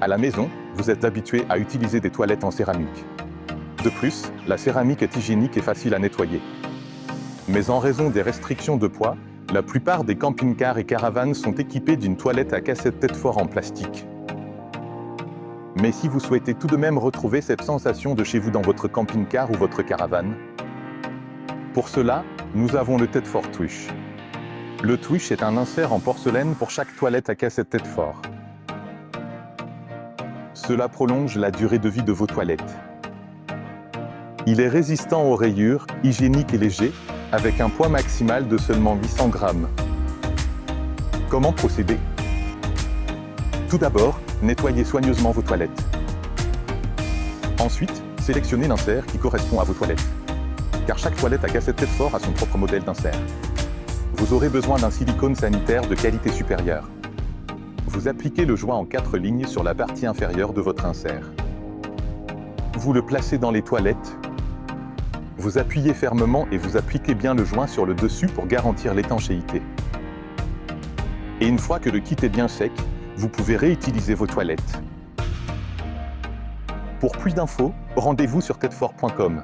À la maison, vous êtes habitué à utiliser des toilettes en céramique. De plus, la céramique est hygiénique et facile à nettoyer. Mais en raison des restrictions de poids, la plupart des camping-cars et caravanes sont équipés d'une toilette à cassette tête-fort en plastique. Mais si vous souhaitez tout de même retrouver cette sensation de chez vous dans votre camping-car ou votre caravane, pour cela, nous avons le tête-fort Twish. Le Twish est un insert en porcelaine pour chaque toilette à cassette tête-fort. Cela prolonge la durée de vie de vos toilettes. Il est résistant aux rayures, hygiénique et léger, avec un poids maximal de seulement 800 grammes. Comment procéder? Tout d'abord, nettoyez soigneusement vos toilettes. Ensuite, sélectionnez l'insert qui correspond à vos toilettes. Car chaque toilette à cassette tête-fort a son propre modèle d'insert. Vous aurez besoin d'un silicone sanitaire de qualité supérieure. Vous appliquez le joint en 4 lignes sur la partie inférieure de votre insert. Vous le placez dans les toilettes. Vous appuyez fermement et vous appliquez bien le joint sur le dessus pour garantir l'étanchéité. Et une fois que le kit est bien sec, vous pouvez réutiliser vos toilettes. Pour plus d'infos, rendez-vous sur tetefort.com.